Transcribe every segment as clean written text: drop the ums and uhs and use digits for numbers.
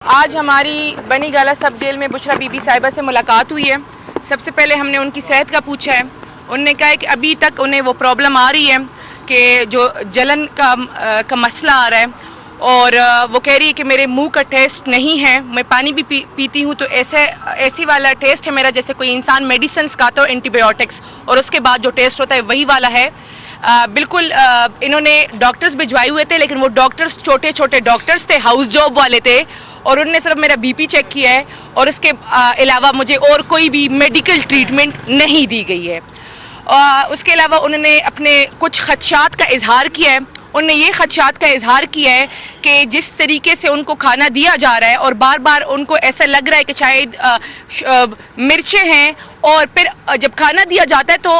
آج ہماری بنی گالہ سب جیل میں بشرا بی بی صاحبہ سے ملاقات ہوئی ہے۔ سب سے پہلے ہم نے ان کی صحت کا پوچھا ہے۔ انہوں نے کہا ہے کہ ابھی تک انہیں وہ پرابلم آ رہی ہے کہ جو جلن کا مسئلہ آ رہا ہے، اور وہ کہہ رہی ہے کہ میرے منہ کا ٹیسٹ نہیں ہے، میں پانی بھی پیتی ہوں تو ایسی والا ٹیسٹ ہے میرا جیسے کوئی انسان میڈیسنز کھاتا ہو، اینٹی بایوٹکس، اور اس کے بعد جو ٹیسٹ ہوتا ہے وہی والا ہے۔ بالکل انہوں نے ڈاکٹرز بھجوائے ہوئے تھے، لیکن وہ ڈاکٹرز چھوٹے چھوٹے ڈاکٹرز تھے، ہاؤس جاب والے تھے، اور انہوں نے صرف میرا بی پی چیک کیا ہے، اور اس کے علاوہ مجھے اور کوئی بھی میڈیکل ٹریٹمنٹ نہیں دی گئی ہے۔ اس کے علاوہ انہوں نے اپنے کچھ خدشات کا اظہار کیا ہے۔ انہوں نے یہ خدشات کا اظہار کیا ہے کہ جس طریقے سے ان کو کھانا دیا جا رہا ہے، اور بار بار ان کو ایسا لگ رہا ہے کہ شاید مرچیں ہیں، اور پھر جب کھانا دیا جاتا ہے تو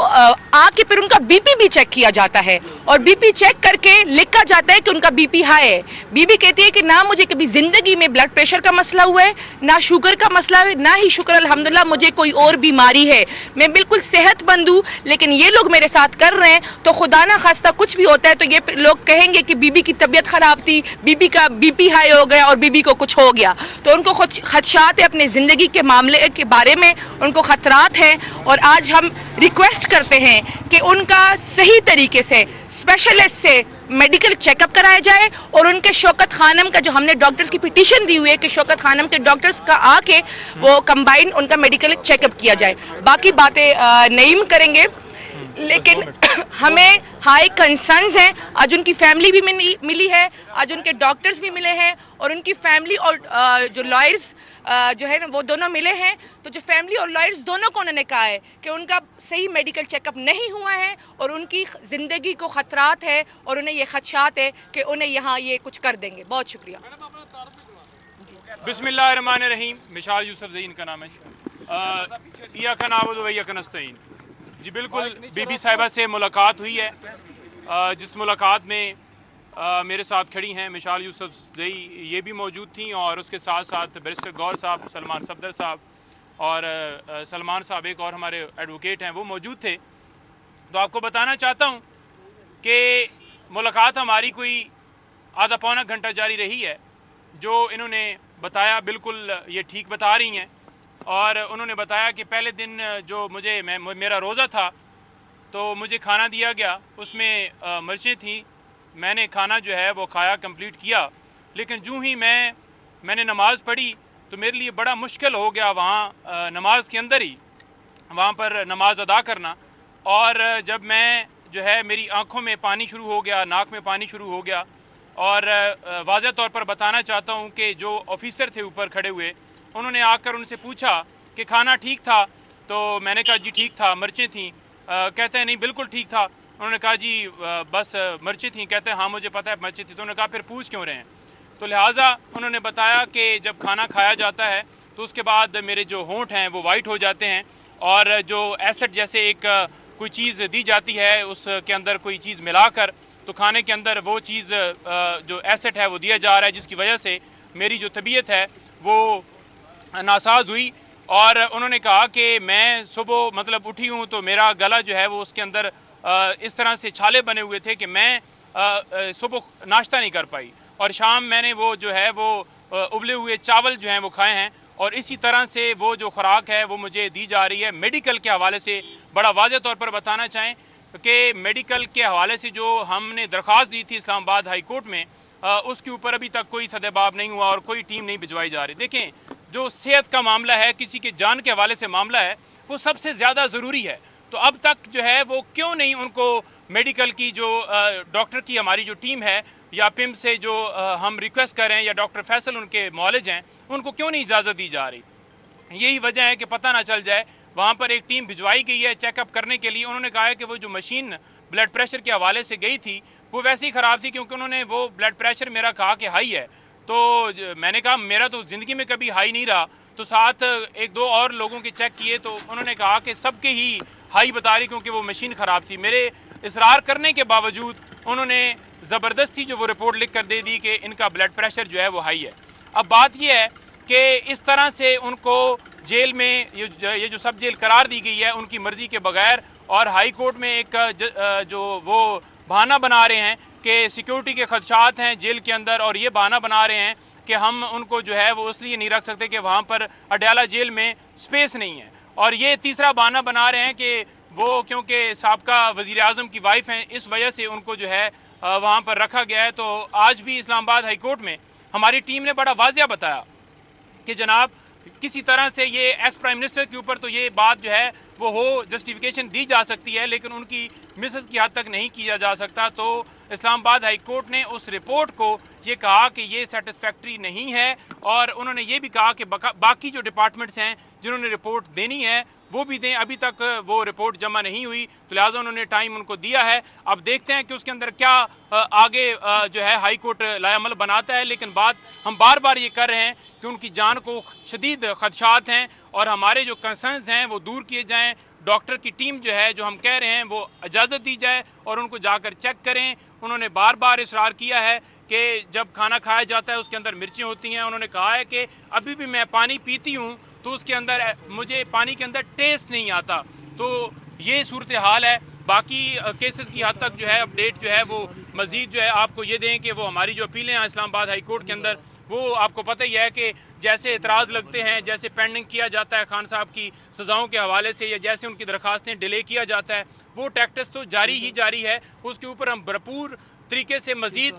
آ کے پھر ان کا بی پی بھی چیک کیا جاتا ہے، اور بی پی چیک کر کے لکھا جاتا ہے کہ ان کا بی پی ہائی ہے۔ بی بی کہتی ہے کہ نہ مجھے کبھی زندگی میں بلڈ پریشر کا مسئلہ ہوا ہے، نہ شوگر کا مسئلہ ہے، نہ ہی شکر الحمدللہ مجھے کوئی اور بیماری ہے، میں بالکل صحت مند ہوں، لیکن یہ لوگ میرے ساتھ کر رہے ہیں تو خدا نہ خواستہ کچھ بھی ہوتا ہے تو یہ لوگ کہیں گے کہ بی بی کی طبیعت خراب تھی، بی بی کا بی پی ہائی ہو گیا اور بی بی کو کچھ ہو گیا۔ تو ان کو خدشات ہے اپنے زندگی کے معاملے کے بارے میں، ان کو خطرات ہیں، اور آج ہم ریکویسٹ کرتے ہیں کہ ان کا صحیح طریقے سے اسپیشلسٹ سے میڈیکل چیک اپ کرایا جائے، اور ان کے شوکت خانم کا جو ہم نے ڈاکٹرز کی پٹیشن دی ہوئی ہے کہ شوکت خانم کے ڈاکٹرز کا آ کے وہ کمبائن ان کا میڈیکل چیک اپ کیا جائے۔ باقی باتیں نعیم کریں گے، لیکن ہمیں ہائی کنسرنز ہیں۔ آج ان کی فیملی بھی ملی ہے، آج ان کے ڈاکٹرز بھی ملے ہیں، اور ان کی فیملی اور جو لائرز جو ہے نا وہ دونوں ملے ہیں۔ تو جو فیملی اور لائرز دونوں کو انہوں نے کہا ہے کہ ان کا صحیح میڈیکل چیک اپ نہیں ہوا ہے، اور ان کی زندگی کو خطرات ہے، اور انہیں یہ خدشات ہے کہ انہیں یہاں یہ کچھ کر دیں گے۔ بہت شکریہ۔ بسم اللہ الرحمن الرحیم۔ مشال یوسف زئی ان کا نام ہے۔ ایاک نعبد و ایاک نستعین۔ جی بالکل بی بی صاحبہ سے ملاقات ہوئی ہے، جس ملاقات میں میرے ساتھ کھڑی ہیں مشال یوسف زئی، یہ بھی موجود تھیں، اور اس کے ساتھ ساتھ بیرسٹر گور صاحب، سلمان صفدر صاحب، اور سلمان صاحب ایک اور ہمارے ایڈوکیٹ ہیں وہ موجود تھے۔ تو آپ کو بتانا چاہتا ہوں کہ ملاقات ہماری کوئی آدھا پونا گھنٹہ جاری رہی ہے۔ جو انہوں نے بتایا بالکل یہ ٹھیک بتا رہی ہیں، اور انہوں نے بتایا کہ پہلے دن جو میرا روزہ تھا تو مجھے کھانا دیا گیا، اس میں مرچیں تھیں، میں نے کھانا جو ہے وہ کھایا، کمپلیٹ کیا، لیکن جو ہی میں نے نماز پڑھی تو میرے لیے بڑا مشکل ہو گیا وہاں نماز کے اندر ہی وہاں پر نماز ادا کرنا، اور جب میں جو ہے میری آنکھوں میں پانی شروع ہو گیا، ناک میں پانی شروع ہو گیا، اور واضح طور پر بتانا چاہتا ہوں کہ جو آفیسر تھے اوپر کھڑے ہوئے، انہوں نے آ کر ان سے پوچھا کہ کھانا ٹھیک تھا؟ تو میں نے کہا جی ٹھیک تھا، مرچیں تھیں۔ کہتے ہیں نہیں بالکل ٹھیک تھا۔ انہوں نے کہا جی بس مرچیں تھیں۔ کہتے ہیں ہاں مجھے پتہ ہے مرچیں تھیں۔ تو انہوں نے کہا پھر پوچھ کیوں رہے ہیں؟ تو لہٰذا انہوں نے بتایا کہ جب کھانا کھایا جاتا ہے تو اس کے بعد میرے جو ہونٹ ہیں وہ وائٹ ہو جاتے ہیں، اور جو ایسڈ جیسے ایک کوئی چیز دی جاتی ہے اس کے اندر کوئی چیز ملا کر، تو کھانے کے اندر وہ چیز جو ایسڈ ہے وہ دیا جا رہا ہے، جس کی وجہ سے میری جو طبیعت ہے وہ ناساز ہوئی۔ اور انہوں نے کہا کہ میں صبح مطلب اٹھی ہوں تو میرا گلا جو ہے وہ اس کے اندر اس طرح سے چھالے بنے ہوئے تھے کہ میں صبح ناشتہ نہیں کر پائی، اور شام میں نے وہ جو ہے وہ ابلے ہوئے چاول جو ہیں وہ کھائے ہیں، اور اسی طرح سے وہ جو خوراک ہے وہ مجھے دی جا رہی ہے۔ میڈیکل کے حوالے سے بڑا واضح طور پر بتانا چاہیں کہ میڈیکل کے حوالے سے جو ہم نے درخواست دی تھی اسلام آباد ہائی کورٹ میں، اس کے اوپر ابھی تک کوئی سدباب نہیں ہوا، اور کوئی ٹیم نہیں بھجوائی جا رہی۔ دیکھیں جو صحت کا معاملہ ہے، کسی کے جان کے حوالے سے معاملہ ہے، وہ سب سے زیادہ ضروری ہے۔ تو اب تک جو ہے وہ کیوں نہیں ان کو میڈیکل کی جو ڈاکٹر کی ہماری جو ٹیم ہے، یا پم سے جو ہم ریکویسٹ کر رہے ہیں، یا ڈاکٹر فیصل ان کے معالج ہیں، ان کو کیوں نہیں اجازت دی جا رہی؟ یہی وجہ ہے کہ پتہ نہ چل جائے۔ وہاں پر ایک ٹیم بھجوائی گئی ہے چیک اپ کرنے کے لیے۔ انہوں نے کہا ہے کہ وہ جو مشین بلڈ پریشر کے حوالے سے گئی تھی وہ ویسے ہی خراب تھی، کیونکہ انہوں نے وہ بلڈ پریشر میرا کہا کہ ہائی ہے۔ تو میں نے کہا میرا تو زندگی میں کبھی ہائی نہیں رہا۔ تو ساتھ ایک دو اور لوگوں کے چیک کیے تو انہوں نے کہا کہ سب کے ہی ہائی بتا رہی، کیونکہ وہ مشین خراب تھی۔ میرے اصرار کرنے کے باوجود انہوں نے زبردستی جو وہ رپورٹ لکھ کر دے دی کہ ان کا بلڈ پریشر جو ہے وہ ہائی ہے۔ اب بات یہ ہے کہ اس طرح سے ان کو جیل میں یہ جو سب جیل قرار دی گئی ہے ان کی مرضی کے بغیر، اور ہائی کورٹ میں ایک جو وہ بہانہ بنا رہے ہیں کہ سیکیورٹی کے خدشات ہیں جیل کے اندر اور یہ بہانہ بنا رہے ہیں کہ ہم ان کو جو ہے وہ اس لیے نہیں رکھ سکتے کہ وہاں پر اڈیالہ جیل میں سپیس نہیں ہے، اور یہ تیسرا بہانہ بنا رہے ہیں کہ وہ کیونکہ سابقہ وزیر اعظم کی وائف ہیں اس وجہ سے ان کو جو ہے وہاں پر رکھا گیا ہے۔ تو آج بھی اسلام آباد ہائی کورٹ میں ہماری ٹیم نے بڑا واضح بتایا کہ جناب کسی طرح سے یہ ایکس پرائم منسٹر کے اوپر تو یہ بات جو ہے وہ ہو جسٹیفیکیشن دی جا سکتی ہے، لیکن ان کی مسز کی حد تک نہیں کیا جا سکتا۔ تو اسلام آباد ہائی کورٹ نے اس رپورٹ کو یہ کہا کہ یہ سیٹسفیکٹری نہیں ہے، اور انہوں نے یہ بھی کہا کہ باقی جو ڈپارٹمنٹس ہیں جنہوں نے رپورٹ دینی ہے وہ بھی دیں، ابھی تک وہ رپورٹ جمع نہیں ہوئی، تو لہٰذا انہوں نے ٹائم ان کو دیا ہے۔ اب دیکھتے ہیں کہ اس کے اندر کیا آگے جو ہے ہائی کورٹ لائے عمل بناتا ہے، لیکن بات ہم بار بار یہ کر رہے ہیں کہ ان کی جان کو شدید خدشات ہیں اور ہمارے جو کنسرنز ہیں وہ دور کیے جائیں۔ ڈاکٹر کی ٹیم جو ہے جو ہم کہہ رہے ہیں وہ اجازت دی جائے اور ان کو جا کر چیک کریں۔ انہوں نے بار بار اصرار کیا ہے کہ جب کھانا کھایا جاتا ہے اس کے اندر مرچیں ہوتی ہیں، انہوں نے کہا ہے کہ ابھی بھی میں پانی پیتی ہوں تو اس کے اندر مجھے پانی کے اندر ٹیسٹ نہیں آتا۔ تو یہ صورتحال ہے۔ باقی کیسز کی حد تک جو ہے اپڈیٹ جو ہے وہ مزید جو ہے آپ کو یہ دیں کہ وہ ہماری جو اپیلیں ہیں اسلام آباد ہائی کورٹ کے اندر وہ آپ کو پتہ ہی ہے کہ جیسے اعتراض لگتے ہیں، جیسے پینڈنگ کیا جاتا ہے خان صاحب کی سزاؤں کے حوالے سے، یا جیسے ان کی درخواستیں ڈیلے کیا جاتا ہے، وہ ٹیکٹس تو جاری ہی جاری ہے۔ اس کے اوپر ہم بھرپور طریقے سے مزید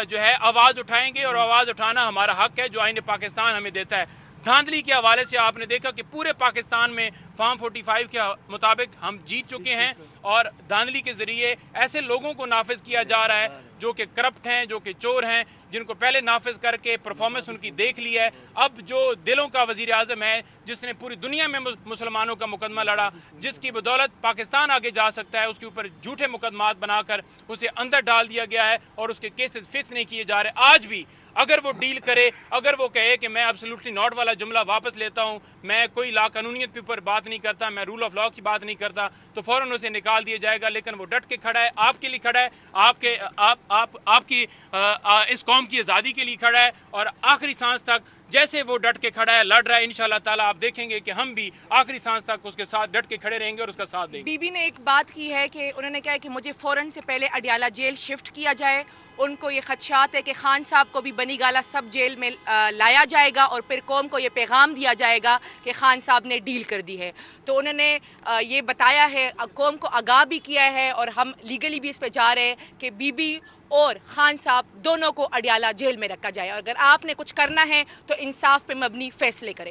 جو ہے آواز اٹھائیں گے، اور آواز اٹھانا ہمارا حق ہے جو آئین پاکستان ہمیں دیتا ہے۔ دھاندلی کے حوالے سے آپ نے دیکھا کہ پورے پاکستان میں فارم 45 کے مطابق ہم جیت چکے ہیں، اور دھاندلی کے ذریعے ایسے لوگوں کو نافذ کیا جا رہا ہے جو کہ کرپٹ ہیں، جو کہ چور ہیں، جن کو پہلے نافذ کر کے پرفارمنس ان کی دیکھ لی ہے۔ اب جو دلوں کا وزیر اعظم ہے جس نے پوری دنیا میں مسلمانوں کا مقدمہ لڑا، جس کی بدولت پاکستان آگے جا سکتا ہے، اس کے اوپر جھوٹے مقدمات بنا کر اسے اندر ڈال دیا گیا ہے اور اس کے کیسز فکس نہیں کیے جا رہے۔ آج بھی اگر وہ ڈیل کرے، اگر وہ کہے کہ میں ایبسولوٹلی ناٹ والا جملہ واپس لیتا ہوں، میں کوئی لا قانونیت کے اوپر بات نہیں کرتا، میں رول آف لا کی بات نہیں کرتا، تو فوراً اسے نکال دیا جائے گا۔ لیکن وہ ڈٹ کے کھڑا ہے، آپ کے لیے کھڑا ہے، آپ کی اس قوم کی آزادی کے لیے کھڑا ہے، اور آخری سانس تک جیسے وہ ڈٹ کے کھڑا ہے، لڑ رہا ہے، انشاءاللہ تعالیٰ آپ دیکھیں گے کہ ہم بھی آخری سانس تک اس کے ساتھ ڈٹ کے کھڑے رہیں گے اور اس کا ساتھ دیں گے۔ بی بی نے ایک بات کی ہے کہ انہوں نے کہا ہے کہ مجھے فوراً سے پہلے اڈیالہ جیل شفٹ کیا جائے۔ ان کو یہ خدشات ہے کہ خان صاحب کو بھی بنی گالہ سب جیل میں لایا جائے گا اور پھر قوم کو یہ پیغام دیا جائے گا کہ خان صاحب نے ڈیل کر دی ہے۔ تو انہوں نے یہ بتایا ہے، قوم کو آگاہ بھی کیا ہے، اور ہم لیگلی بھی اس پہ جا رہے ہیں کہ بی بی اور خان صاحب دونوں کو اڈیالہ جیل میں رکھا جائے، اور اگر آپ نے کچھ کرنا ہے تو انصاف پہ مبنی فیصلے کریں۔